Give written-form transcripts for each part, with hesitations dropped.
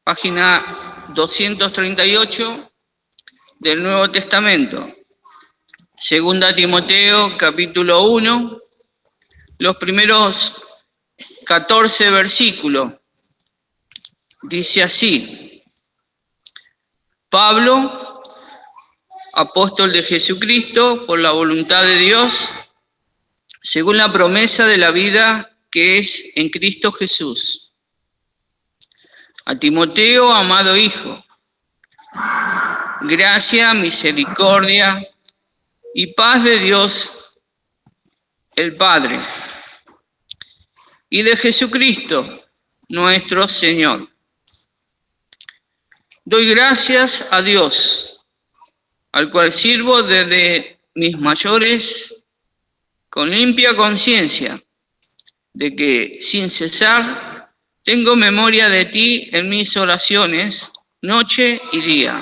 página 238 del Nuevo Testamento. Segunda Timoteo, capítulo 1, los primeros 14 versículos. Dice así: Pablo, apóstol de Jesucristo, por la voluntad de Dios, según la promesa de la vida que es en Cristo Jesús. A Timoteo, amado hijo, gracia, misericordia y paz de Dios el Padre y de Jesucristo nuestro Señor. Doy gracias a Dios, al cual sirvo desde mis mayores con limpia conciencia, de que sin cesar tengo memoria de ti en mis oraciones, noche y día,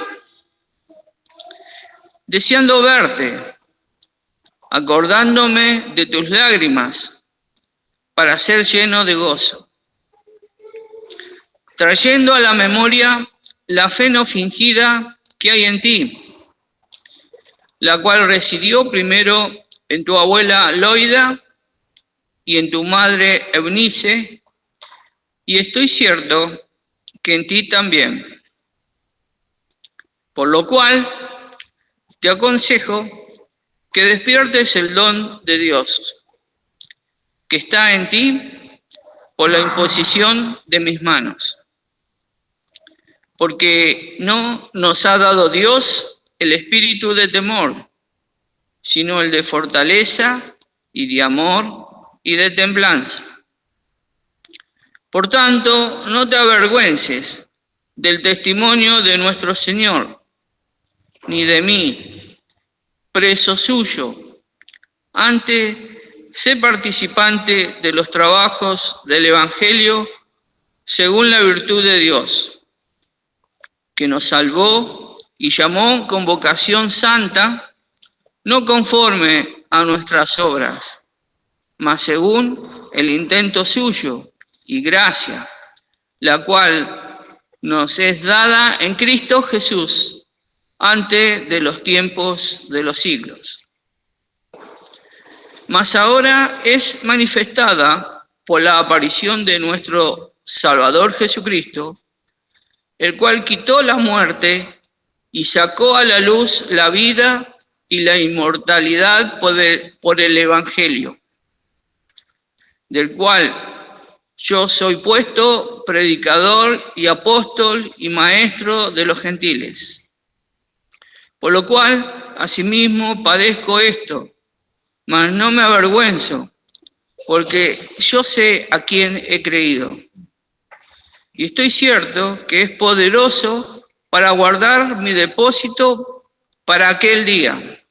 deseando verte, acordándome de tus lágrimas, para ser lleno de gozo, trayendo a la memoria la fe no fingida que hay en ti, la cual residió primero en tu abuela Loida y en tu madre Eunice, y estoy cierto que en ti también. Por lo cual te aconsejo que despiertes el don de Dios que está en ti por la imposición de mis manos. Porque no nos ha dado Dios el espíritu de temor, sino el de fortaleza y de amor y de templanza. Por tanto, no te avergüences del testimonio de nuestro Señor, ni de mí, preso suyo. Antes, sé participante de los trabajos del Evangelio según la virtud de Dios, que nos salvó y llamó con vocación santa, no conforme a nuestras obras, mas según el intento suyo y gracia, la cual nos es dada en Cristo Jesús antes de los tiempos de los siglos. Mas ahora es manifestada por la aparición de nuestro Salvador Jesucristo, el cual quitó la muerte y sacó a la luz la vida y la inmortalidad por el Evangelio, del cual yo soy puesto predicador y apóstol y maestro de los gentiles. Por lo cual, asimismo, padezco esto, mas no me avergüenzo, porque yo sé a quién he creído. Y estoy cierto que es poderoso para guardar mi depósito para aquel día.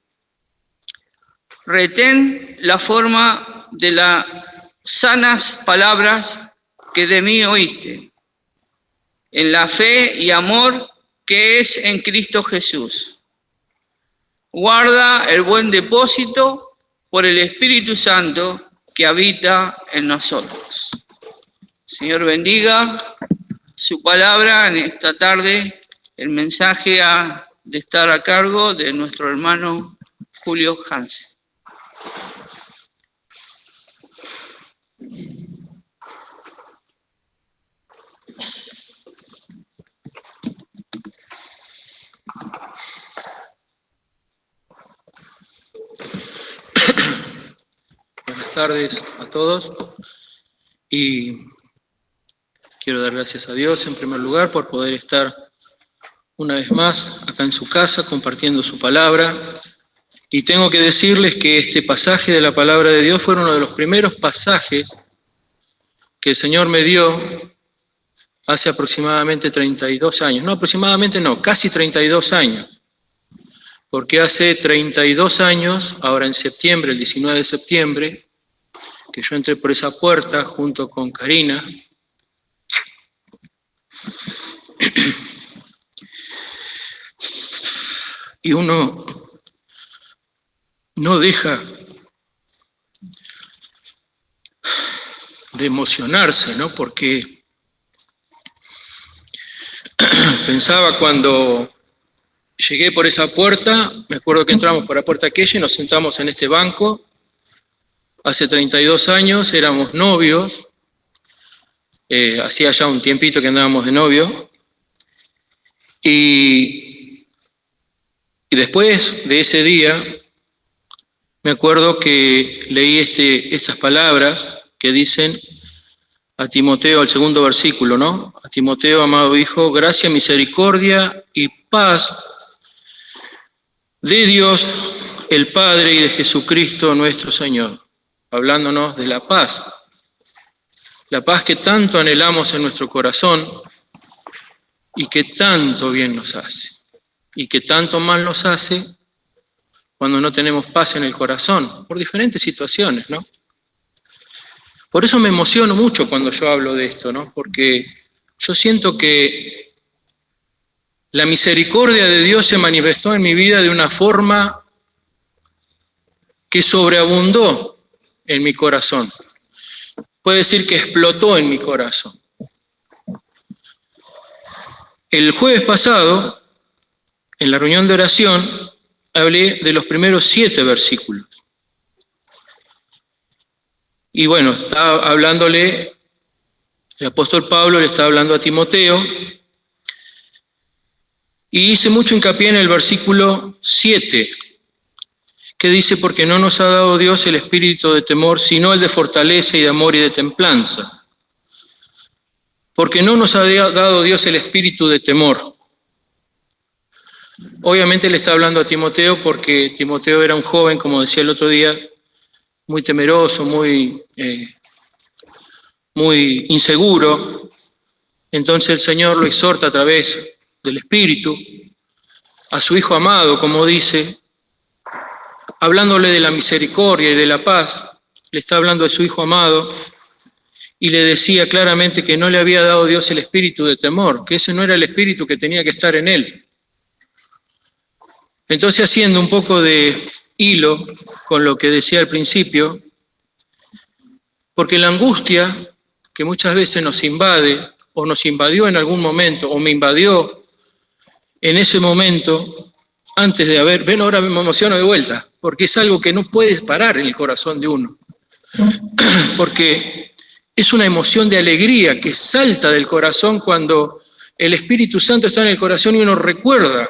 Retén la forma de las sanas palabras que de mí oíste, en la fe y amor que es en Cristo Jesús. Guarda el buen depósito por el Espíritu Santo que habita en nosotros. Señor, bendiga su palabra en esta tarde. El mensaje ha de estar a cargo de nuestro hermano Julio Hansen. Buenas tardes a todos y quiero dar gracias a Dios en primer lugar por poder estar una vez más acá en su casa compartiendo su palabra. Y tengo que decirles que este pasaje de la palabra de Dios fue uno de los primeros pasajes que el Señor me dio hace aproximadamente 32 años. No, aproximadamente no, casi 32 años. Porque hace 32 años, ahora en septiembre, el 19 de septiembre, que yo entré por esa puerta junto con Karina, y uno no deja de emocionarse, ¿no? Porque Pensaba cuando llegué por esa puerta, me acuerdo que entramos por la puerta aquella y nos sentamos en este banco. Hace 32 años éramos novios, hacía ya un tiempito que andábamos de novio. Y después de ese día, me acuerdo que leí esas palabras que dicen a Timoteo, el segundo versículo, ¿no? A Timoteo, amado hijo, gracia, misericordia y paz de Dios, el Padre, y de Jesucristo nuestro Señor, hablándonos de la paz que tanto anhelamos en nuestro corazón y que tanto bien nos hace, y que tanto mal nos hace cuando no tenemos paz en el corazón, por diferentes situaciones, ¿no? Por eso me emociono mucho cuando yo hablo de esto, ¿no? Porque yo siento que la misericordia de Dios se manifestó en mi vida de una forma que sobreabundó en mi corazón. Puede decir que explotó en mi corazón. El jueves pasado, en la reunión de oración, hablé de los primeros 7 versículos. Y bueno, estaba hablándole, el apóstol Pablo le estaba hablando a Timoteo, y hice mucho hincapié en el versículo 7, que dice, porque no nos ha dado Dios el espíritu de temor, sino el de fortaleza y de amor y de templanza. Porque no nos ha dado Dios el espíritu de temor. Obviamente le está hablando a Timoteo porque Timoteo era un joven, como decía el otro día, muy temeroso, muy inseguro. Entonces el Señor lo exhorta a través del Espíritu a su Hijo amado, como dice, hablándole de la misericordia y de la paz. Le está hablando a su Hijo amado y le decía claramente que no le había dado Dios el espíritu de temor, que ese no era el espíritu que tenía que estar en él. Entonces, haciendo un poco de hilo con lo que decía al principio, porque la angustia que muchas veces nos invade, o nos invadió en algún momento, o me invadió en ese momento, antes de haber, ven, ahora me emociono de vuelta, porque es algo que no puedes parar en el corazón de uno, porque es una emoción de alegría que salta del corazón cuando el Espíritu Santo está en el corazón y uno recuerda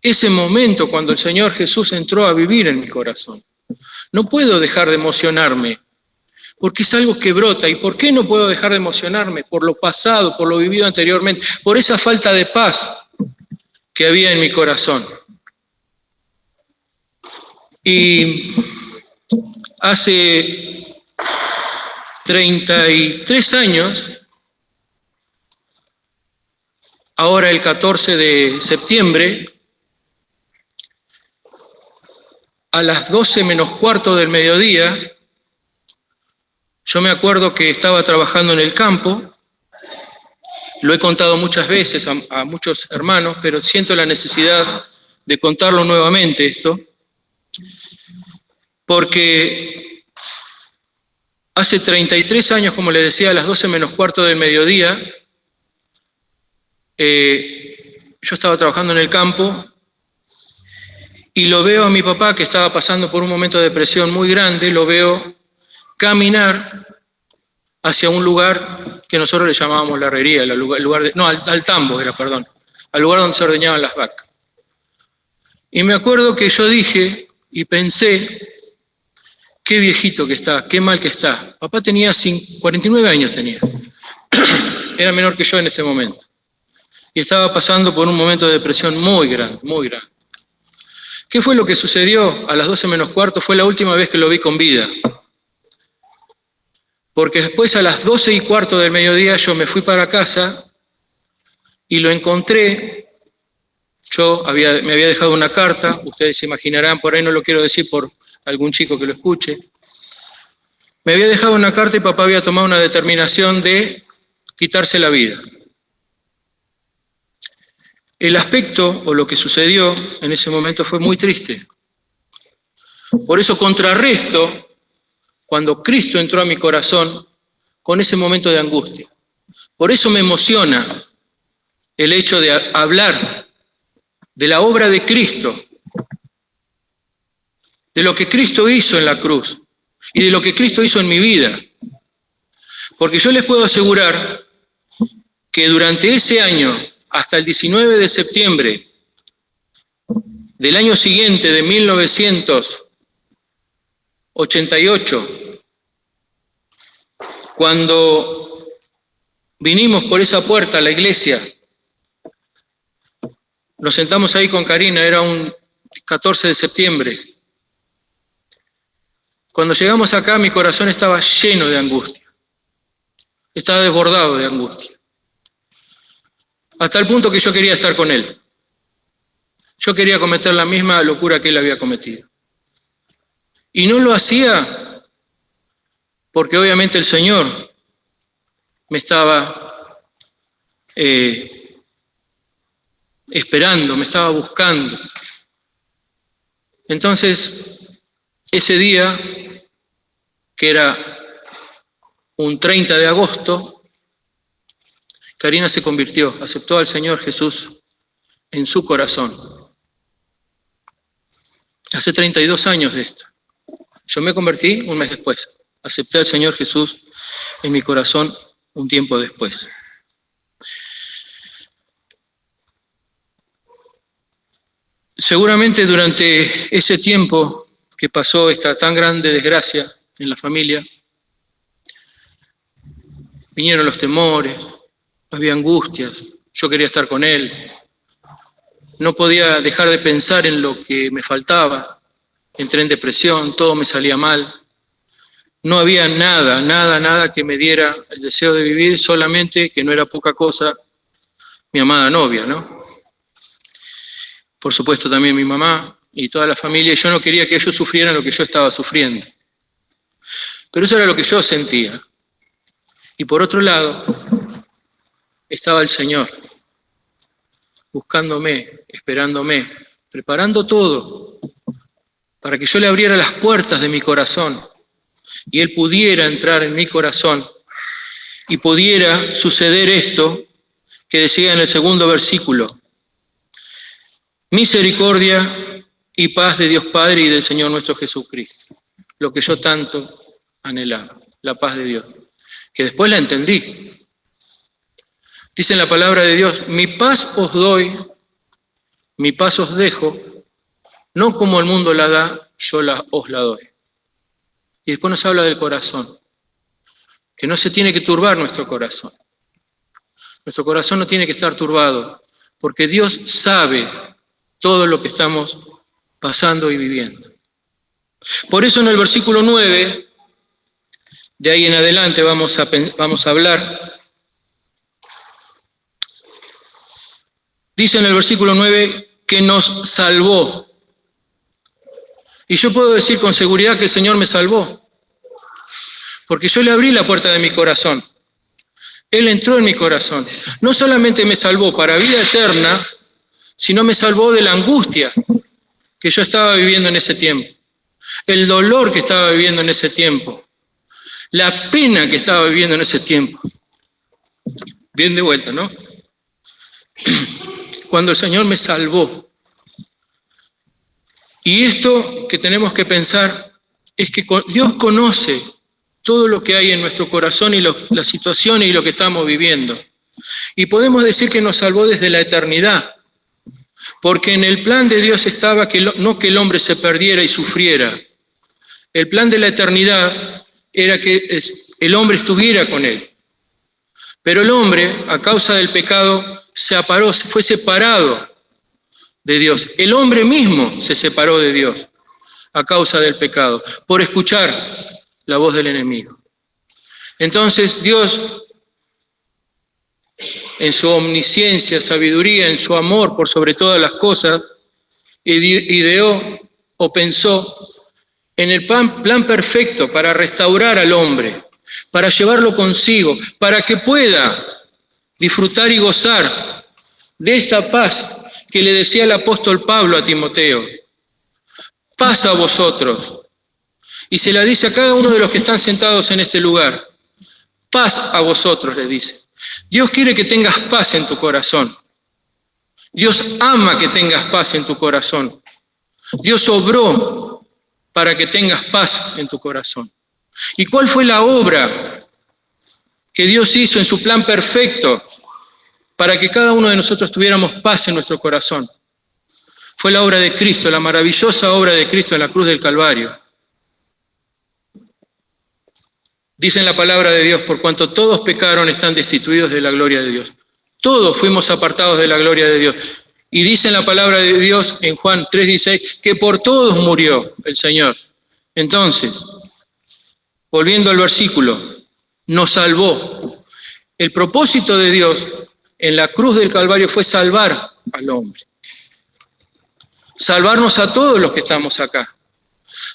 ese momento cuando el Señor Jesús entró a vivir en mi corazón. No puedo dejar de emocionarme, porque es algo que brota. ¿Y por qué no puedo dejar de emocionarme? Por lo pasado, por lo vivido anteriormente, por esa falta de paz que había en mi corazón. Y hace 33 años, ahora el 14 de septiembre, a las 12 menos cuarto del mediodía, yo me acuerdo que estaba trabajando en el campo. Lo he contado muchas veces a muchos hermanos, pero siento la necesidad de contarlo nuevamente esto, porque hace 33 años, como les decía, a las 12 menos cuarto del mediodía, yo estaba trabajando en el campo y lo veo a mi papá, que estaba pasando por un momento de depresión muy grande, lo veo caminar hacia un lugar que nosotros le llamábamos la herrería, al tambo era, perdón, al lugar donde se ordeñaban las vacas. Y me acuerdo que yo dije y pensé, qué viejito que está, qué mal que está. Papá tenía 49 años tenía, era menor que yo en este momento. Y estaba pasando por un momento de depresión muy grande, muy grande. ¿Qué fue lo que sucedió a las 12 menos cuarto? Fue la última vez que lo vi con vida. Porque después a las 12 y cuarto del mediodía yo me fui para casa y lo encontré. Me había dejado una carta, ustedes se imaginarán, por ahí no lo quiero decir por algún chico que lo escuche. Me había dejado una carta y papá había tomado una determinación de quitarse la vida. El aspecto o lo que sucedió en ese momento fue muy triste. Por eso contrarresto cuando Cristo entró a mi corazón con ese momento de angustia. Por eso me emociona el hecho de hablar de la obra de Cristo, de lo que Cristo hizo en la cruz y de lo que Cristo hizo en mi vida. Porque yo les puedo asegurar que durante ese año, hasta el 19 de septiembre del año siguiente, de 1988, cuando vinimos por esa puerta a la iglesia, nos sentamos ahí con Karina, era un 14 de septiembre. Cuando llegamos acá, mi corazón estaba lleno de angustia. Estaba desbordado de angustia. Hasta el punto que yo quería estar con él. Yo quería cometer la misma locura que él había cometido. Y no lo hacía porque obviamente el Señor me estaba esperando, me estaba buscando. Entonces, ese día, que era un 30 de agosto, Karina se convirtió, aceptó al Señor Jesús en su corazón. Hace 32 años de esto. Yo me convertí un mes después. Acepté al Señor Jesús en mi corazón un tiempo después. Seguramente durante ese tiempo que pasó esta tan grande desgracia en la familia, vinieron los temores, había angustias, yo quería estar con él, no podía dejar de pensar en lo que me faltaba, entré en depresión, todo me salía mal, no había nada que me diera el deseo de vivir, solamente, que no era poca cosa, mi amada novia, ¿no? Por supuesto también mi mamá y toda la familia, y yo no quería que ellos sufrieran lo que yo estaba sufriendo. Pero eso era lo que yo sentía. Y por otro lado, estaba el Señor, buscándome, esperándome, preparando todo para que yo le abriera las puertas de mi corazón y Él pudiera entrar en mi corazón y pudiera suceder esto que decía en el segundo versículo: misericordia y paz de Dios Padre y del Señor nuestro Jesucristo. Lo que yo tanto anhelaba, la paz de Dios, que después la entendí. Dice en la palabra de Dios: mi paz os doy, mi paz os dejo, no como el mundo la da, yo os la doy. Y después nos habla del corazón, que no se tiene que turbar nuestro corazón. Nuestro corazón no tiene que estar turbado, porque Dios sabe todo lo que estamos pasando y viviendo. Por eso en el versículo 9, de ahí en adelante vamos a hablar. Dice en el versículo 9 que nos salvó. Y yo puedo decir con seguridad que el Señor me salvó, porque yo le abrí la puerta de mi corazón. Él entró en mi corazón. No solamente me salvó para vida eterna, sino me salvó de la angustia que yo estaba viviendo en ese tiempo, el dolor que estaba viviendo en ese tiempo, la pena que estaba viviendo en ese tiempo. Bien de vuelta, ¿no? Cuando el Señor me salvó. Y esto que tenemos que pensar es que Dios conoce todo lo que hay en nuestro corazón y las situaciones y lo que estamos viviendo. Y podemos decir que nos salvó desde la eternidad, porque en el plan de Dios estaba no que el hombre se perdiera y sufriera. El plan de la eternidad era que el hombre estuviera con Él. Pero el hombre, a causa del pecado, fue separado de Dios. El hombre mismo se separó de Dios a causa del pecado, por escuchar la voz del enemigo. Entonces Dios, en su omnisciencia, sabiduría, en su amor por sobre todas las cosas, ideó o pensó en el plan perfecto para restaurar al hombre, para llevarlo consigo, para que pueda disfrutar y gozar de esta paz que le decía el apóstol Pablo a Timoteo. Paz a vosotros. Y se la dice a cada uno de los que están sentados en este lugar. Paz a vosotros, le dice. Dios quiere que tengas paz en tu corazón. Dios ama que tengas paz en tu corazón. Dios obró para que tengas paz en tu corazón. ¿Y cuál fue la obra que Dios hizo en su plan perfecto para que cada uno de nosotros tuviéramos paz en nuestro corazón? Fue la obra de Cristo, la maravillosa obra de Cristo en la cruz del Calvario. Dice en la palabra de Dios, por cuanto todos pecaron, están destituidos de la gloria de Dios. Todos fuimos apartados de la gloria de Dios. Y dice en la palabra de Dios, en Juan 3:16, que por todos murió el Señor. Entonces, volviendo al versículo, nos salvó. El propósito de Dios en la cruz del Calvario fue salvar al hombre. Salvarnos a todos los que estamos acá.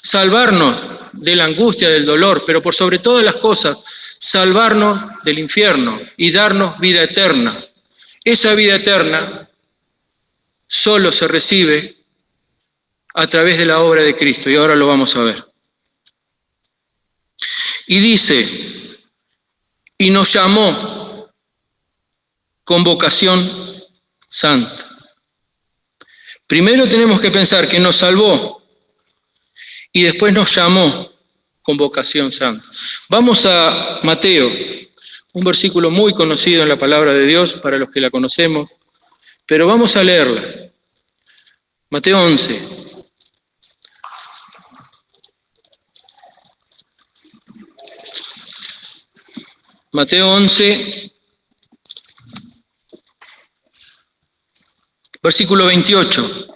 Salvarnos de la angustia, del dolor, pero por sobre todas las cosas, salvarnos del infierno y darnos vida eterna. Esa vida eterna solo se recibe a través de la obra de Cristo, y ahora lo vamos a ver. Y dice, y nos llamó con vocación santa. Primero tenemos que pensar que nos salvó y después nos llamó con vocación santa. Vamos a Mateo, un versículo muy conocido en la palabra de Dios para los que la conocemos, pero vamos a leerla. Mateo 11. Mateo 11, versículo 28.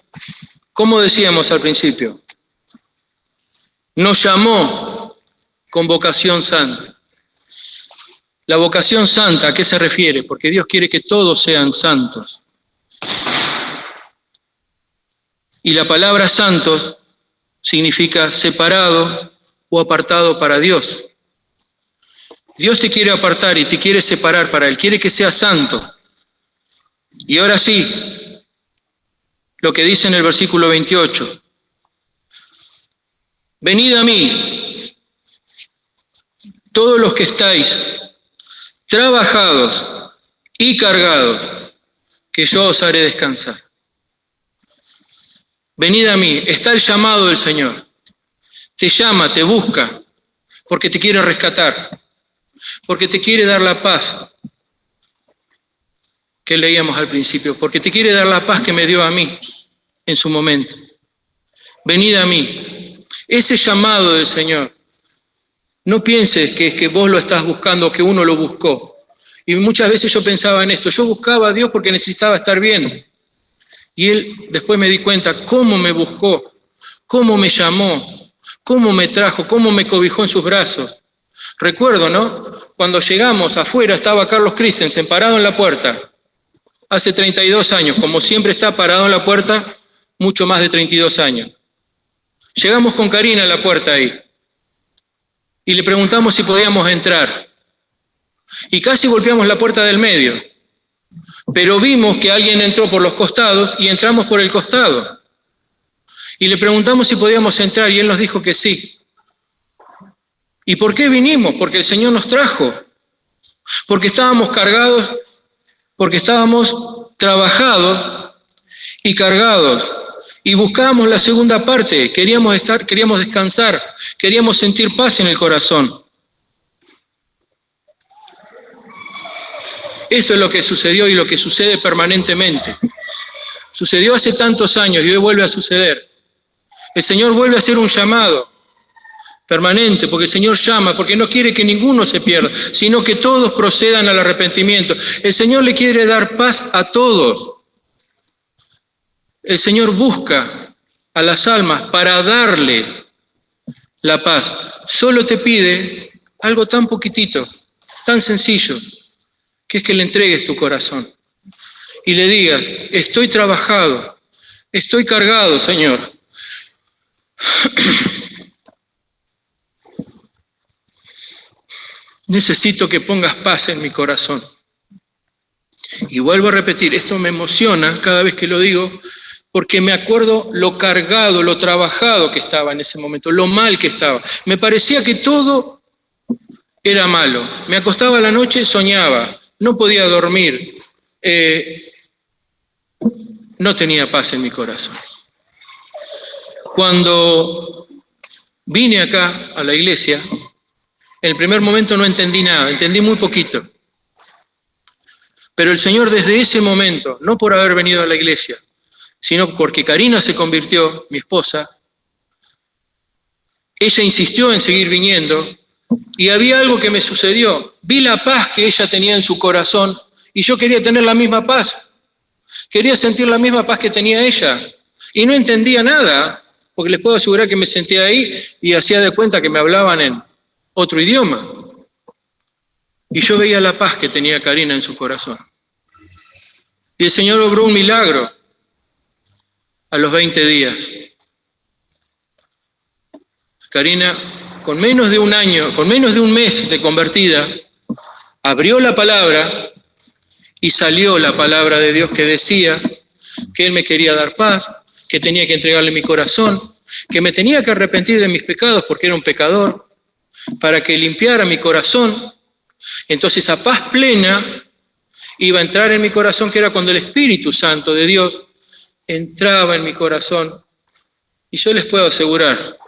¿Cómo decíamos al principio? Nos llamó con vocación santa. La vocación santa, ¿a qué se refiere? Porque Dios quiere que todos sean santos. Y la palabra santos significa separado o apartado para Dios. Dios te quiere apartar y te quiere separar para Él, quiere que seas santo. Y ahora sí, lo que dice en el versículo 28. Venid a mí, todos los que estáis trabajados y cargados, que yo os haré descansar. Venid a mí, está el llamado del Señor. Te llama, te busca, porque te quiere rescatar, porque te quiere dar la paz que leíamos al principio, porque te quiere dar la paz que me dio a mí en su momento. Venid a mí. Ese llamado del Señor, no pienses que es que vos lo estás buscando, que uno lo buscó. Y muchas veces yo pensaba en esto, yo buscaba a Dios porque necesitaba estar bien. Y Él después me di cuenta cómo me buscó, cómo me llamó, cómo me trajo, cómo me cobijó en sus brazos. Recuerdo, ¿no? Cuando llegamos afuera estaba Carlos Christensen parado en la puerta, hace 32 años, como siempre está parado en la puerta, mucho más de 32 años. Llegamos con Karina a la puerta ahí y le preguntamos si podíamos entrar. Y casi golpeamos la puerta del medio, pero vimos que alguien entró por los costados y entramos por el costado. Y le preguntamos si podíamos entrar y él nos dijo que sí. ¿Y por qué vinimos? Porque el Señor nos trajo, porque estábamos cargados, porque estábamos trabajados y cargados. Y buscábamos la segunda parte, queríamos descansar, queríamos sentir paz en el corazón. Esto es lo que sucedió y lo que sucede permanentemente. Sucedió hace tantos años y hoy vuelve a suceder. El Señor vuelve a hacer un llamado permanente, porque el Señor llama, porque no quiere que ninguno se pierda, sino que todos procedan al arrepentimiento. El Señor le quiere dar paz a todos. El Señor busca a las almas para darle la paz. Solo te pide algo tan poquitito, tan sencillo, que es que le entregues tu corazón y le digas, estoy trabajado, estoy cargado, Señor. Necesito que pongas paz en mi corazón. Y vuelvo a repetir, esto me emociona cada vez que lo digo, porque me acuerdo lo cargado, lo trabajado que estaba en ese momento, lo mal que estaba. Me parecía que todo era malo. Me acostaba a la noche, soñaba, no podía dormir. no tenía paz en mi corazón. Cuando vine acá a la iglesia, en el primer momento no entendí nada, entendí muy poquito. Pero el Señor desde ese momento, no por haber venido a la iglesia, sino porque Karina se convirtió, mi esposa, ella insistió en seguir viniendo y había algo que me sucedió. Vi la paz que ella tenía en su corazón y yo quería tener la misma paz. Quería sentir la misma paz que tenía ella y no entendía nada, porque les puedo asegurar que me senté ahí y hacía de cuenta que me hablaban en otro idioma. Y yo veía la paz que tenía Karina en su corazón. Y el Señor obró un milagro a los 20 días. Karina, con menos de un año, con menos de un mes de convertida, abrió la palabra y salió la palabra de Dios que decía que Él me quería dar paz, que tenía que entregarle mi corazón, que me tenía que arrepentir de mis pecados porque era un pecador, para que limpiara mi corazón. Entonces esa paz plena iba a entrar en mi corazón, que era cuando el Espíritu Santo de Dios entraba en mi corazón. Y yo les puedo asegurar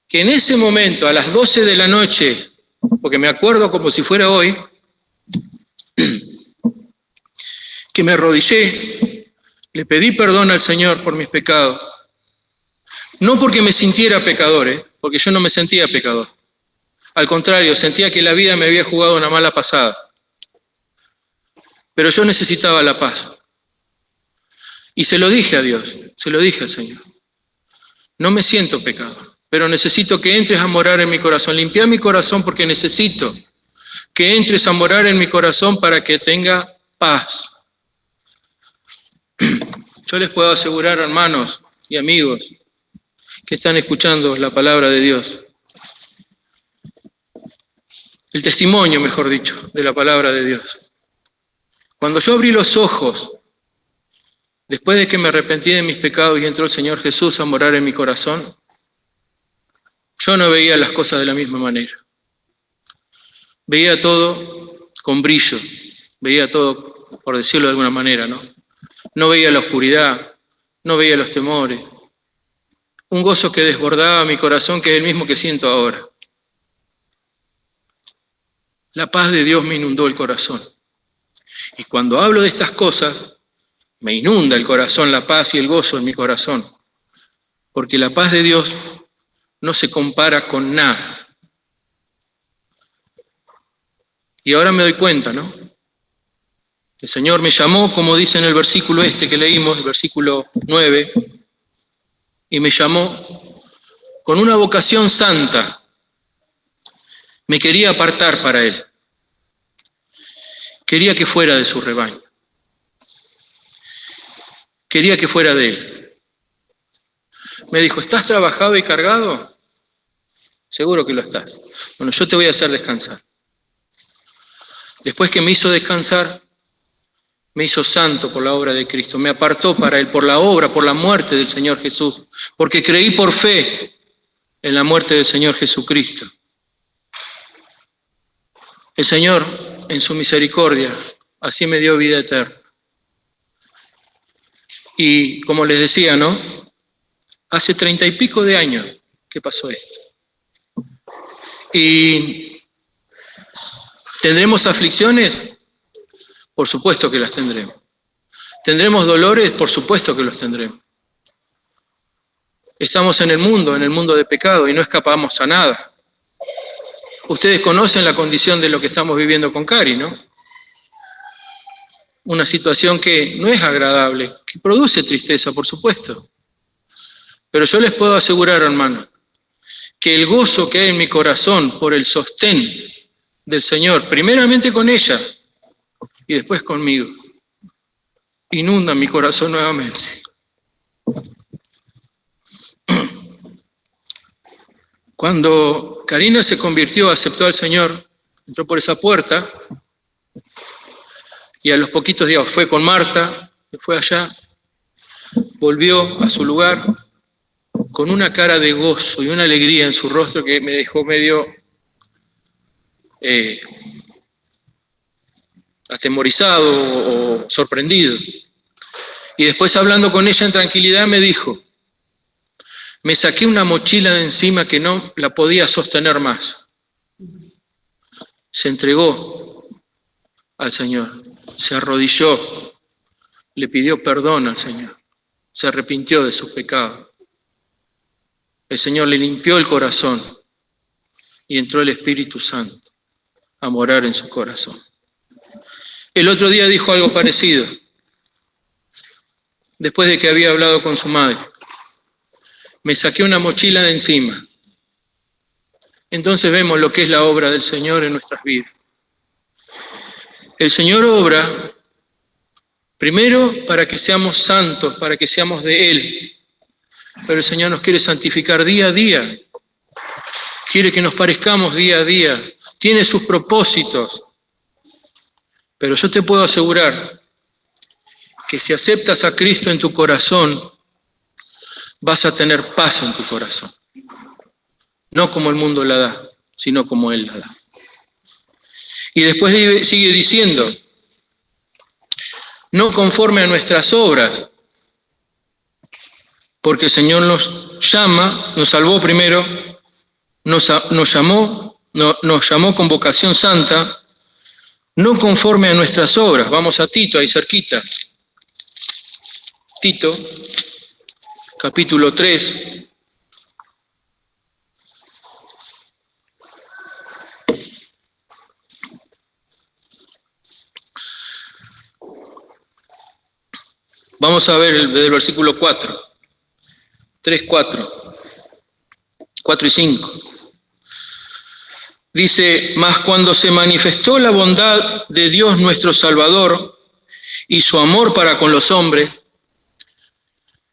que en ese momento, a las 12 de la noche, porque me acuerdo como si fuera hoy, que me arrodillé, le pedí perdón al Señor por mis pecados. No porque me sintiera pecador, porque yo no me sentía pecador. Al contrario, sentía que la vida me había jugado una mala pasada. Pero yo necesitaba la paz. Y se lo dije a Dios, se lo dije al Señor. No me siento pecador, pero necesito que entres a morar en mi corazón. Limpia mi corazón porque necesito que entres a morar en mi corazón para que tenga paz. Yo les puedo asegurar, hermanos y amigos, que están escuchando la palabra de Dios, el testimonio, mejor dicho, de la palabra de Dios. Cuando yo abrí los ojos, después de que me arrepentí de mis pecados y entró el Señor Jesús a morar en mi corazón, yo no veía las cosas de la misma manera. Veía todo con brillo, veía todo, por decirlo de alguna manera, ¿no? No veía la oscuridad, no veía los temores. Un gozo que desbordaba mi corazón, que es el mismo que siento ahora. La paz de Dios me inundó el corazón. Y cuando hablo de estas cosas, me inunda el corazón, la paz y el gozo en mi corazón. Porque la paz de Dios no se compara con nada. Y ahora me doy cuenta, ¿no? El Señor me llamó, como dice en el versículo que leímos, el versículo 9, y me llamó con una vocación santa. Me quería apartar para Él. Quería que fuera de su rebaño. Quería que fuera de Él. Me dijo, ¿estás trabajado y cargado? Seguro que lo estás. Bueno, yo te voy a hacer descansar. Después que me hizo descansar, me hizo santo por la obra de Cristo. Me apartó para Él, por la obra, por la muerte del Señor Jesús. Porque creí por fe en la muerte del Señor Jesucristo. El Señor, en su misericordia, así me dio vida eterna. Y como les decía, ¿no? Hace 30 y pico de años que pasó esto. ¿Y tendremos aflicciones? Por supuesto que las tendremos. ¿Tendremos dolores? Por supuesto que los tendremos. Estamos en el mundo de pecado y no escapamos a nada. Ustedes conocen la condición de lo que estamos viviendo con Cari, ¿no? Una situación que no es agradable, que produce tristeza, por supuesto. Pero yo les puedo asegurar, hermano, que el gozo que hay en mi corazón por el sostén del Señor, primeramente con ella y después conmigo, inunda mi corazón nuevamente. Cuando Karina se convirtió, aceptó al Señor, entró por esa puerta y a los poquitos días fue con Marta, fue allá, volvió a su lugar con una cara de gozo y una alegría en su rostro que me dejó medio atemorizado o sorprendido. Y después, hablando con ella en tranquilidad, me dijo, me saqué una mochila de encima que no la podía sostener más. Se entregó al Señor, se arrodilló, le pidió perdón al Señor, se arrepintió de sus pecados. El Señor le limpió el corazón y entró el Espíritu Santo a morar en su corazón. El otro día dijo algo parecido, después de que había hablado con su madre. Me saqué una mochila de encima. Entonces vemos lo que es la obra del Señor en nuestras vidas. El Señor obra primero para que seamos santos, para que seamos de Él. Pero el Señor nos quiere santificar día a día. Quiere que nos parezcamos día a día. Tiene sus propósitos. Pero yo te puedo asegurar que si aceptas a Cristo en tu corazón, vas a tener paz en tu corazón. No como el mundo la da, sino como Él la da. Y después sigue diciendo, no conforme a nuestras obras, porque el Señor nos llama, nos salvó primero, nos llamó con vocación santa, no conforme a nuestras obras. Vamos a Tito, ahí cerquita. Tito, capítulo 3. Vamos a ver desde el versículo 4. 3, 4. 4 y 5. Dice, mas cuando se manifestó la bondad de Dios nuestro Salvador y su amor para con los hombres,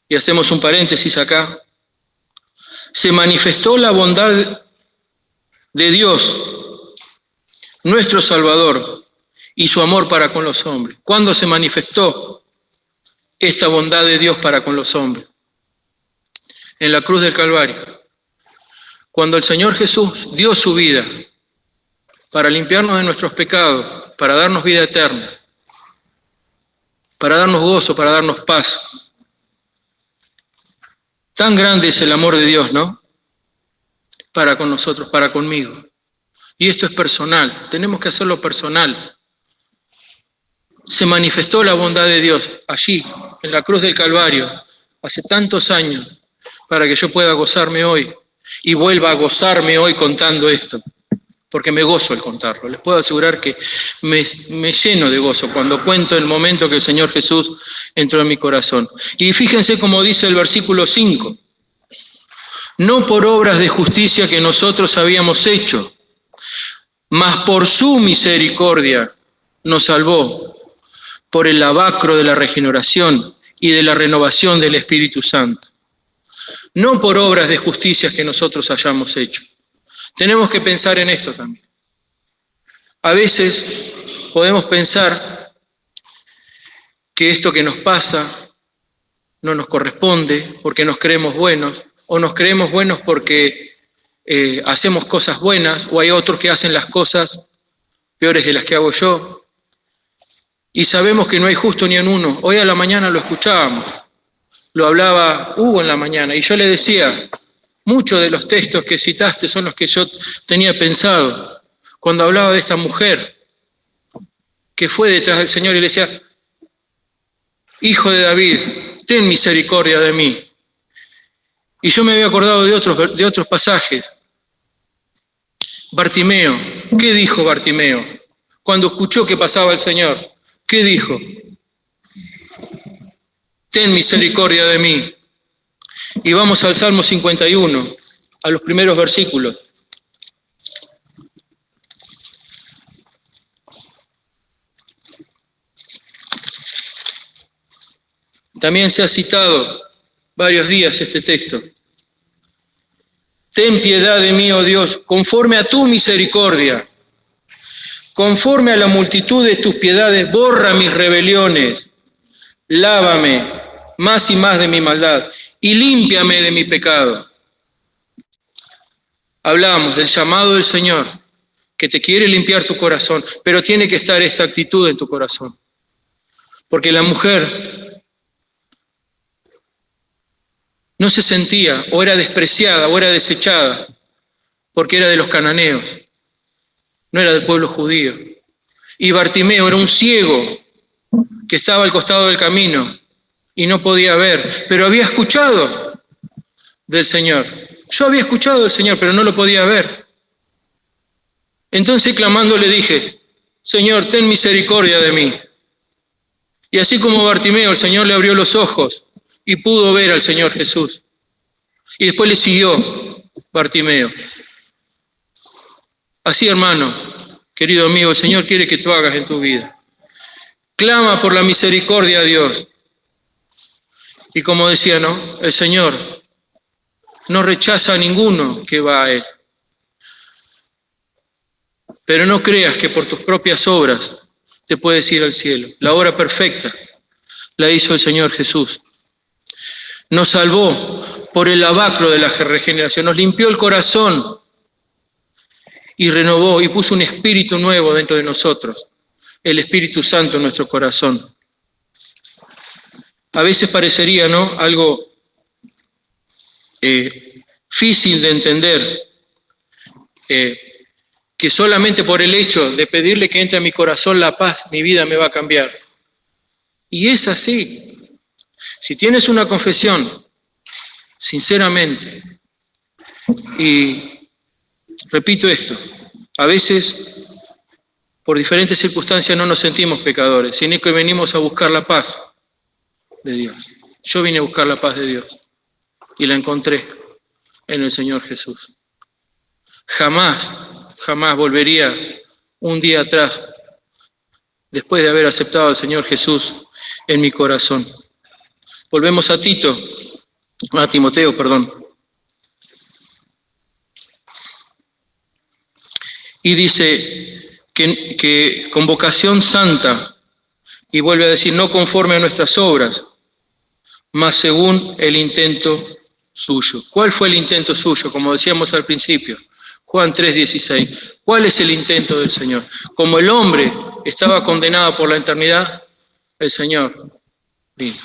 y hacemos un paréntesis acá, se manifestó la bondad de Dios nuestro Salvador y su amor para con los hombres. ¿Cuándo se manifestó esta bondad de Dios para con los hombres? En la cruz del Calvario. Cuando el Señor Jesús dio su vida para limpiarnos de nuestros pecados, para darnos vida eterna, para darnos gozo, para darnos paz. Tan grande es el amor de Dios, ¿no? Para con nosotros, para conmigo. Y esto es personal, tenemos que hacerlo personal. Se manifestó la bondad de Dios allí, en la cruz del Calvario, hace tantos años, para que yo pueda gozarme hoy y vuelva a gozarme hoy contando esto, porque me gozo al contarlo. Les puedo asegurar que me lleno de gozo cuando cuento el momento que el Señor Jesús entró en mi corazón. Y fíjense cómo dice el versículo 5. No por obras de justicia que nosotros habíamos hecho, mas por su misericordia nos salvó, por el lavacro de la regeneración y de la renovación del Espíritu Santo. No por obras de justicia que nosotros hayamos hecho. Tenemos que pensar en esto también. A veces podemos pensar que esto que nos pasa no nos corresponde porque nos creemos buenos, o nos creemos buenos porque hacemos cosas buenas, o hay otros que hacen las cosas peores de las que hago yo. Y sabemos que no hay justo ni en uno. Hoy a la mañana lo escuchábamos. Lo hablaba Hugo en la mañana y yo le decía, muchos de los textos que citaste son los que yo tenía pensado cuando hablaba de esa mujer que fue detrás del Señor y le decía, Hijo de David, ten misericordia de mí. Y yo me había acordado de otros pasajes. Bartimeo, ¿qué dijo Bartimeo? Cuando escuchó que pasaba el Señor, ¿qué dijo? Ten misericordia de mí. Y vamos al Salmo 51, a los primeros versículos. También se ha citado varios días este texto. Ten piedad de mí, oh Dios, conforme a tu misericordia. Conforme a la multitud de tus piedades, borra mis rebeliones. Lávame más y más de mi maldad y límpiame de mi pecado. Hablamos del llamado del Señor, que te quiere limpiar tu corazón, pero tiene que estar esta actitud en tu corazón. Porque la mujer no se sentía, o era despreciada, o era desechada, porque era de los cananeos, no era del pueblo judío. Y Bartimeo era un ciego que estaba al costado del camino y no podía ver, pero había escuchado del Señor. Yo había escuchado del Señor, pero no lo podía ver. Entonces clamando le dije, Señor, ten misericordia de mí. Y así como Bartimeo, el Señor le abrió los ojos y pudo ver al Señor Jesús. Y después le siguió Bartimeo. Así, hermano, querido amigo, el Señor quiere que tú hagas en tu vida. Clama por la misericordia a Dios. Y como decía, ¿no? El Señor no rechaza a ninguno que va a Él. Pero no creas que por tus propias obras te puedes ir al cielo. La obra perfecta la hizo el Señor Jesús. Nos salvó por el lavacro de la regeneración, nos limpió el corazón y renovó y puso un espíritu nuevo dentro de nosotros, el Espíritu Santo en nuestro corazón. A veces parecería, ¿no?, algo difícil de entender, que solamente por el hecho de pedirle que entre a mi corazón la paz, mi vida me va a cambiar. Y es así. Si tienes una confesión, sinceramente, y repito esto, a veces por diferentes circunstancias no nos sentimos pecadores, sino que venimos a buscar la paz de Dios. Yo vine a buscar la paz de Dios y la encontré en el Señor Jesús. Jamás volvería un día atrás después de haber aceptado al Señor Jesús en mi corazón. Volvemos a Timoteo, perdón. Y dice que con vocación santa, y vuelve a decir, no conforme a nuestras obras, mas según el intento suyo. ¿Cuál fue el intento suyo? Como decíamos al principio, Juan 3:16. ¿Cuál es el intento del Señor? Como el hombre estaba condenado por la eternidad, el Señor vino.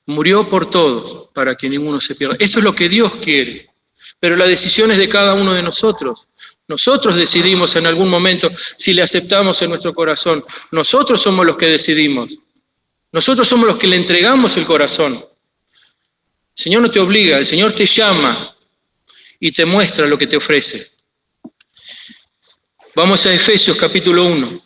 Murió por todos para que ninguno se pierda. Esto es lo que Dios quiere, pero la decisión es de cada uno de nosotros. Nosotros decidimos en algún momento si le aceptamos en nuestro corazón. Nosotros somos los que decidimos. Nosotros somos los que le entregamos el corazón. El Señor no te obliga, el Señor te llama y te muestra lo que te ofrece. Vamos a Efesios capítulo 1.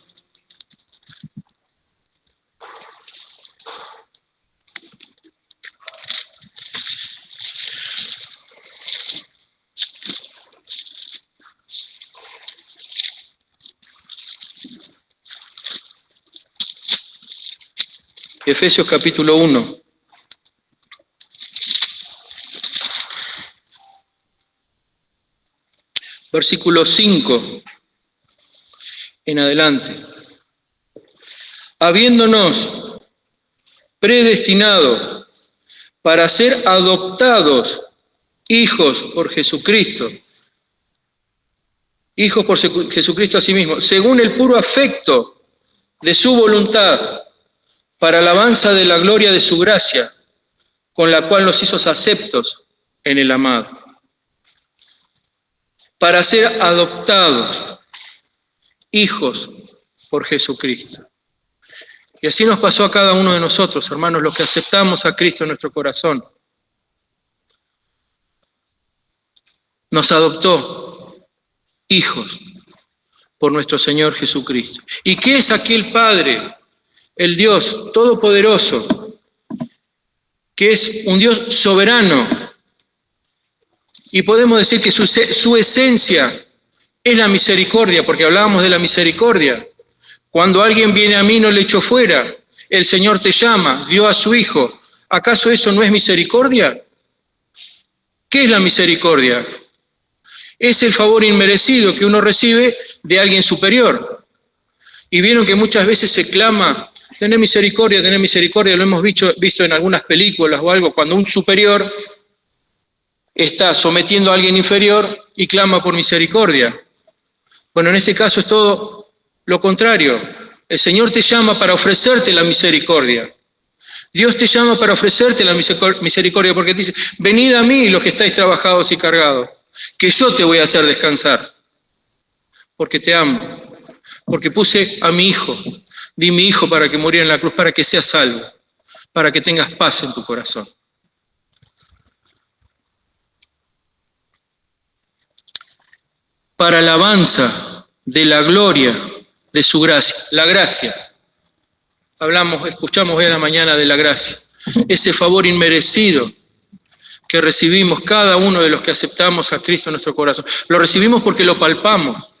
Efesios capítulo 1. Versículo 5 en adelante. Habiéndonos predestinado para ser adoptados hijos por Jesucristo. Hijos por Jesucristo a sí mismo, según el puro afecto de su voluntad, para alabanza de la gloria de su gracia, con la cual nos hizo aceptos en el amado. Para ser adoptados hijos por Jesucristo. Y así nos pasó a cada uno de nosotros, hermanos, los que aceptamos a Cristo en nuestro corazón. Nos adoptó hijos por nuestro Señor Jesucristo. ¿Y qué es aquel Padre, el Dios Todopoderoso, que es un Dios soberano? Y podemos decir que su esencia es la misericordia, porque hablábamos de la misericordia. Cuando alguien viene a mí, no le echo fuera. El Señor te llama, dio a su Hijo. ¿Acaso eso no es misericordia? ¿Qué es la misericordia? Es el favor inmerecido que uno recibe de alguien superior. Y vieron que muchas veces se clama, tener misericordia, lo hemos visto en algunas películas o algo, cuando un superior está sometiendo a alguien inferior y clama por misericordia. Bueno, en este caso es todo lo contrario. El Señor te llama para ofrecerte la misericordia. Dios te llama para ofrecerte la misericordia, porque te dice, venid a mí los que estáis trabajados y cargados, que yo te voy a hacer descansar, porque te amo, porque puse a mi hijo, di mi hijo para que muriera en la cruz, para que seas salvo, para que tengas paz en tu corazón. Para alabanza de la gloria de su gracia, la gracia. Escuchamos hoy a la mañana de la gracia, ese favor inmerecido que recibimos cada uno de los que aceptamos a Cristo en nuestro corazón. Lo recibimos porque lo palpamos,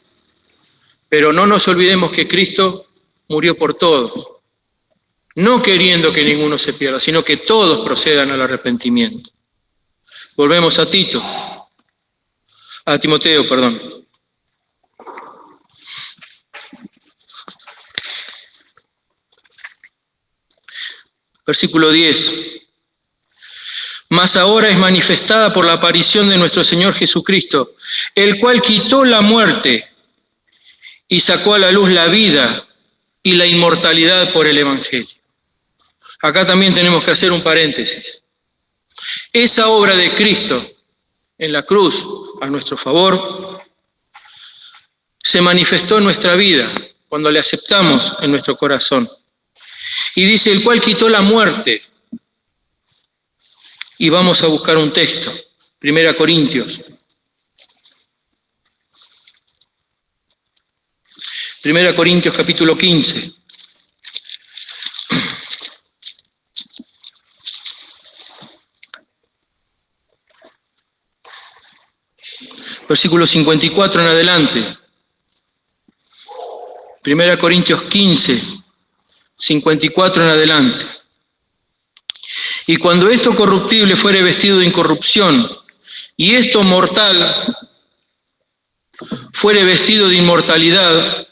pero no nos olvidemos que Cristo murió por todos, no queriendo que ninguno se pierda, sino que todos procedan al arrepentimiento. Volvemos a Timoteo, perdón. Versículo 10. Mas ahora es manifestada por la aparición de nuestro Señor Jesucristo, el cual quitó la muerte y sacó a la luz la vida y la inmortalidad por el Evangelio. Acá también tenemos que hacer un paréntesis. Esa obra de Cristo en la cruz a nuestro favor se manifestó en nuestra vida cuando le aceptamos en nuestro corazón. Y dice, el cual quitó la muerte. Y vamos a buscar un texto, 1 Corintios. 1 Corintios capítulo 15. Versículo 54 en adelante. 1 Corintios 15, 54 en adelante. Y cuando esto corruptible fuere vestido de incorrupción, y esto mortal fuere vestido de inmortalidad,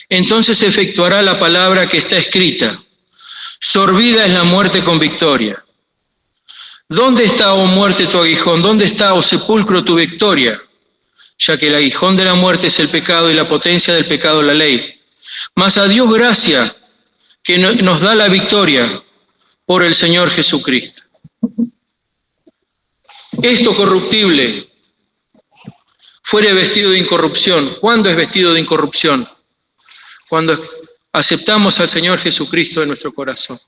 entonces se efectuará la palabra que está escrita: sorbida es la muerte con victoria. ¿Dónde está, oh muerte, tu aguijón? ¿Dónde está, oh sepulcro, tu victoria? Ya que el aguijón de la muerte es el pecado y la potencia del pecado la ley. Mas a Dios gracia, que nos da la victoria por el Señor Jesucristo. Esto corruptible fuere vestido de incorrupción. ¿Cuándo es vestido de incorrupción? Cuando aceptamos al Señor Jesucristo en nuestro corazón.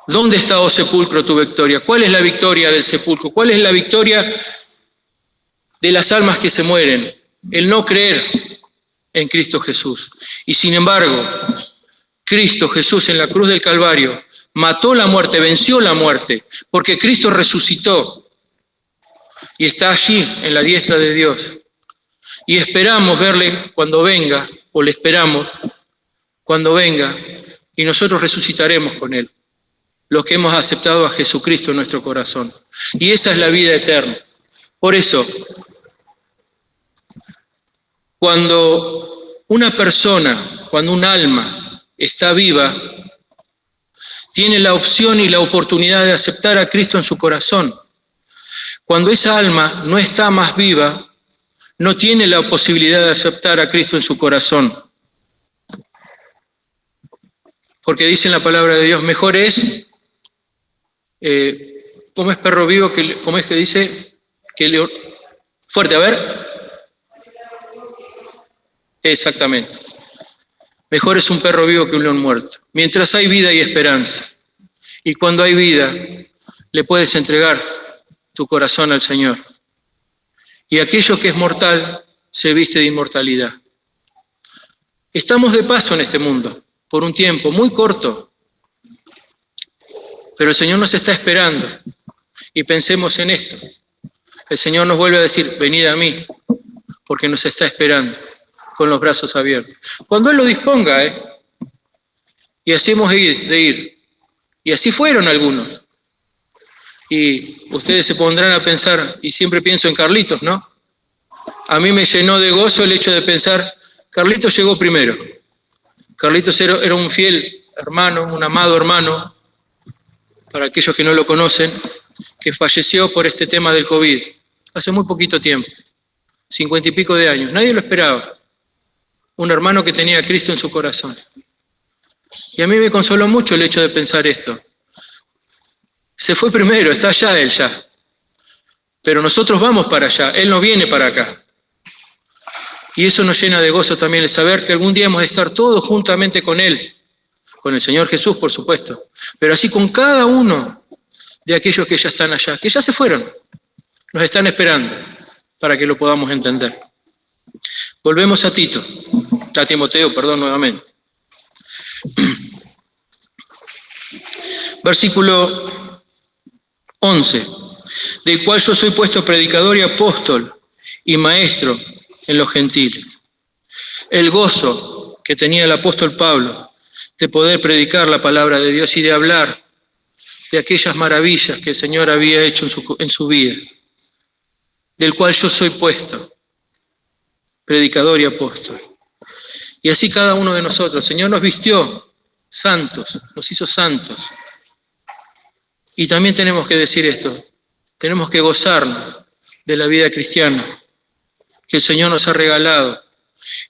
¿Dónde está, oh sepulcro, tu victoria? ¿Cuál es la victoria del sepulcro? ¿Cuál es la victoria de las almas que se mueren? El no creer en Cristo Jesús. Y sin embargo, Cristo Jesús en la cruz del Calvario mató la muerte, venció la muerte, porque Cristo resucitó y está allí en la diestra de Dios. Y esperamos verle cuando venga, o le esperamos cuando venga, y nosotros resucitaremos con él, los que hemos aceptado a Jesucristo en nuestro corazón. Y esa es la vida eterna. Por eso, cuando una persona, cuando un alma está viva, tiene la opción y la oportunidad de aceptar a Cristo en su corazón. Cuando esa alma no está más viva, no tiene la posibilidad de aceptar a Cristo en su corazón. Porque dice en la palabra de Dios, mejor es, ¿cómo es perro vivo? ¿Cómo es que dice? Fuerte, a ver. Exactamente. Mejor es un perro vivo que un león muerto. Mientras hay vida y esperanza. Y cuando hay vida, le puedes entregar tu corazón al Señor. Y aquello que es mortal se viste de inmortalidad. Estamos de paso en este mundo, por un tiempo muy corto. Pero el Señor nos está esperando. Y pensemos en esto. El Señor nos vuelve a decir, venid a mí, porque nos está esperando con los brazos abiertos. Cuando Él lo disponga, y así hemos de ir. Y así fueron algunos. Y ustedes se pondrán a pensar, y siempre pienso en Carlitos, ¿no? A mí me llenó de gozo el hecho de pensar, Carlitos llegó primero. Carlitos era un fiel hermano, un amado hermano, para aquellos que no lo conocen, que falleció por este tema del COVID, hace muy poquito tiempo, 50 y pico de años. Nadie lo esperaba. Un hermano que tenía a Cristo en su corazón. Y a mí me consoló mucho el hecho de pensar esto. Se fue primero, está allá Él ya. Pero nosotros vamos para allá, Él no viene para acá. Y eso nos llena de gozo también el saber que algún día hemos de estar todos juntamente con Él, con el Señor Jesús, por supuesto, pero así con cada uno de aquellos que ya están allá, que ya se fueron, nos están esperando para que lo podamos entender. Volvemos a Timoteo, nuevamente. Versículo 11, del cual yo soy puesto predicador y apóstol y maestro en los gentiles. El gozo que tenía el apóstol Pablo de poder predicar la palabra de Dios y de hablar de aquellas maravillas que el Señor había hecho en su vida, del cual yo soy puesto predicador y apóstol. Y así cada uno de nosotros, el Señor nos vistió santos, nos hizo santos. Y también tenemos que decir esto, tenemos que gozarnos de la vida cristiana que el Señor nos ha regalado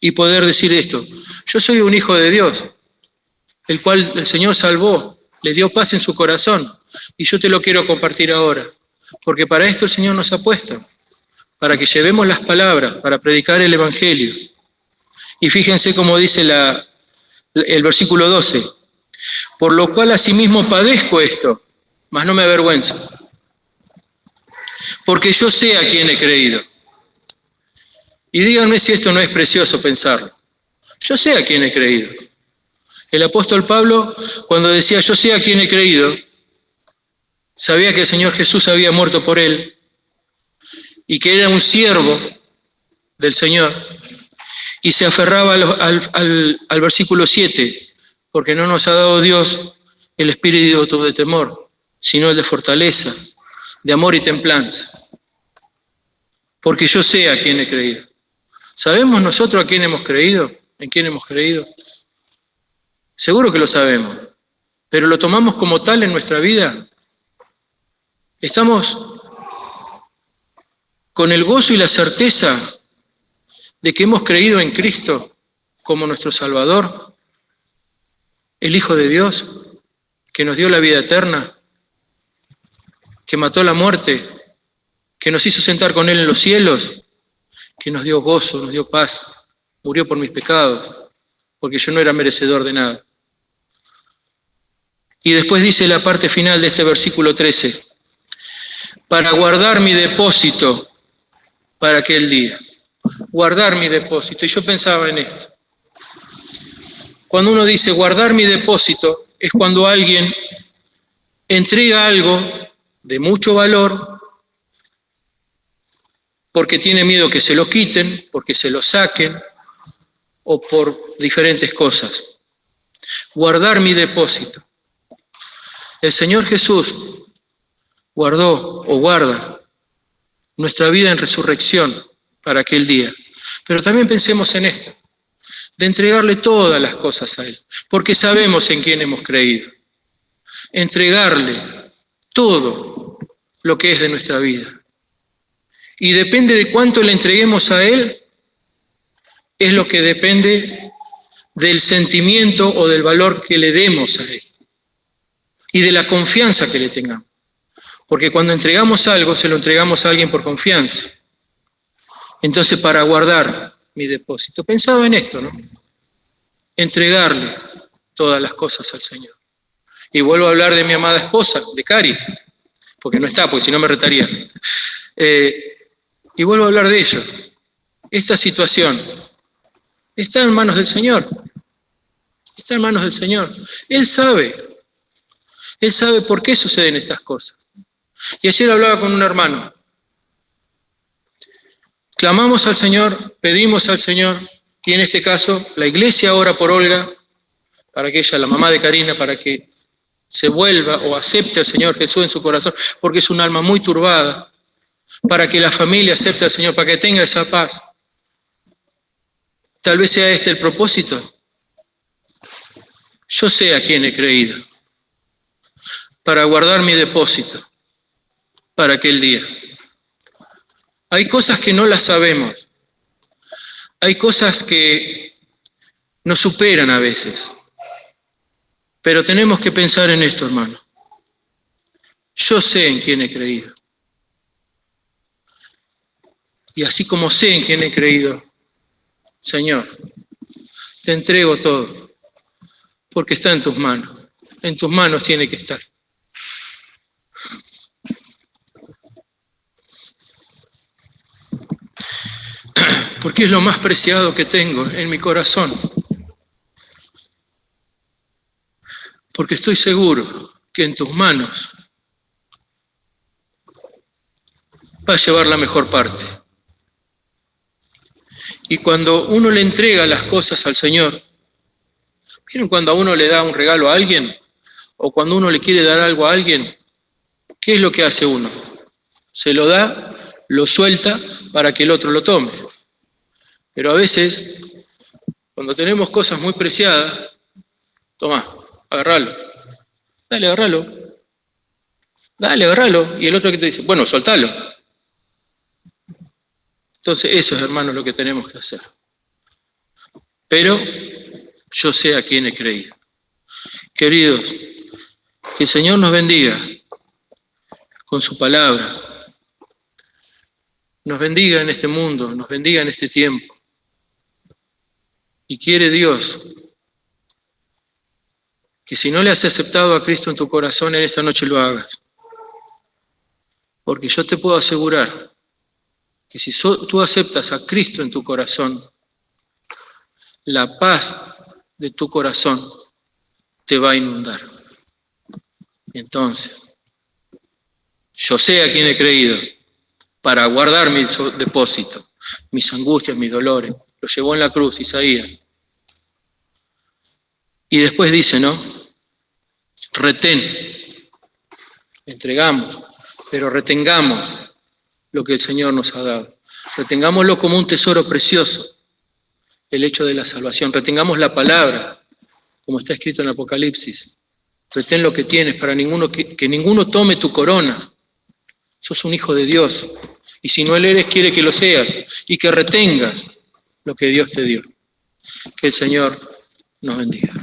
y poder decir esto, yo soy un hijo de Dios, el cual el Señor salvó, le dio paz en su corazón y yo te lo quiero compartir ahora, porque para esto el Señor nos ha puesto, para que llevemos las palabras, para predicar el Evangelio. Y fíjense cómo dice el versículo 12, por lo cual asimismo padezco esto, mas no me avergüenzo, porque yo sé a quién he creído. Y díganme si esto no es precioso pensarlo. Yo sé a quién he creído. El apóstol Pablo, cuando decía yo sé a quién he creído, sabía que el Señor Jesús había muerto por él y que era un siervo del Señor. Y se aferraba al versículo 7, porque no nos ha dado Dios el espíritu de temor, sino el de fortaleza, de amor y templanza. Porque yo sé a quién he creído. ¿Sabemos nosotros a quién hemos creído? ¿En quién hemos creído? Seguro que lo sabemos, pero ¿lo tomamos como tal en nuestra vida? ¿Estamos con el gozo y la certeza de que hemos creído en Cristo como nuestro Salvador, el Hijo de Dios, que nos dio la vida eterna, que mató la muerte, que nos hizo sentar con Él en los cielos, que nos dio gozo, nos dio paz, murió por mis pecados, porque yo no era merecedor de nada? Y después dice la parte final de este versículo 13, para guardar mi depósito para aquel día. Guardar mi depósito. Y yo pensaba en esto. Cuando uno dice guardar mi depósito, es cuando alguien entrega algo de mucho valor porque tiene miedo que se lo quiten, porque se lo saquen o por diferentes cosas. Guardar mi depósito. El Señor Jesús guardó o guarda nuestra vida en resurrección para aquel día. Pero también pensemos en esto, de entregarle todas las cosas a Él, porque sabemos en quién hemos creído. Entregarle todo lo que es de nuestra vida. Y depende de cuánto le entreguemos a Él, es lo que depende del sentimiento o del valor que le demos a Él. Y de la confianza que le tengamos. Porque cuando entregamos algo, se lo entregamos a alguien por confianza. Entonces, para guardar mi depósito, pensaba en esto, ¿no? Entregarle todas las cosas al Señor. Y vuelvo a hablar de mi amada esposa, de Cari, porque no está, porque si no me retaría. Y vuelvo a hablar de ello. Esta situación está en manos del Señor. Está en manos del Señor. Él sabe por qué suceden estas cosas. Y ayer hablaba con un hermano. Clamamos al Señor, pedimos al Señor, y en este caso la iglesia ora por Olga, para que ella, la mamá de Karina, para que se vuelva o acepte al Señor Jesús en su corazón, porque es un alma muy turbada, para que la familia acepte al Señor, para que tenga esa paz. Tal vez sea este el propósito. Yo sé a quién he creído, para guardar mi depósito para aquel día. Hay cosas que no las sabemos. Hay cosas que nos superan a veces. Pero tenemos que pensar en esto, hermano. Yo sé en quién he creído. Y así como sé en quién he creído, Señor, te entrego todo, porque está en tus manos. En tus manos tiene que estar. Porque es lo más preciado que tengo en mi corazón. Porque estoy seguro que en tus manos va a llevar la mejor parte. Y cuando uno le entrega las cosas al Señor, ¿vieron cuando a uno le da un regalo a alguien? O cuando uno le quiere dar algo a alguien, ¿qué es lo que hace uno? Se lo da, lo suelta para que el otro lo tome. Pero a veces, cuando tenemos cosas muy preciadas, tomá, agárralo. Dale, agárralo. Dale, agárralo. Y el otro que te dice, bueno, soltalo. Entonces, eso es, hermanos, lo que tenemos que hacer. Pero yo sé a quién he creído. Queridos, que el Señor nos bendiga con su palabra. Nos bendiga en este mundo, nos bendiga en este tiempo. Y quiere Dios que si no le has aceptado a Cristo en tu corazón, en esta noche lo hagas. Porque yo te puedo asegurar que si tú aceptas a Cristo en tu corazón, la paz de tu corazón te va a inundar. Entonces, yo sé a quién he creído para guardar mi depósito, mis angustias, mis dolores. Lo llevó en la cruz, Isaías. Y después dice, ¿no? Retén. Entregamos, pero retengamos lo que el Señor nos ha dado. Retengámoslo como un tesoro precioso, el hecho de la salvación. Retengamos la palabra, como está escrito en Apocalipsis. Retén lo que tienes para que ninguno tome tu corona. Sos un hijo de Dios. Y si no lo eres, quiere que lo seas y que retengas lo que Dios te dio. Que el Señor nos bendiga.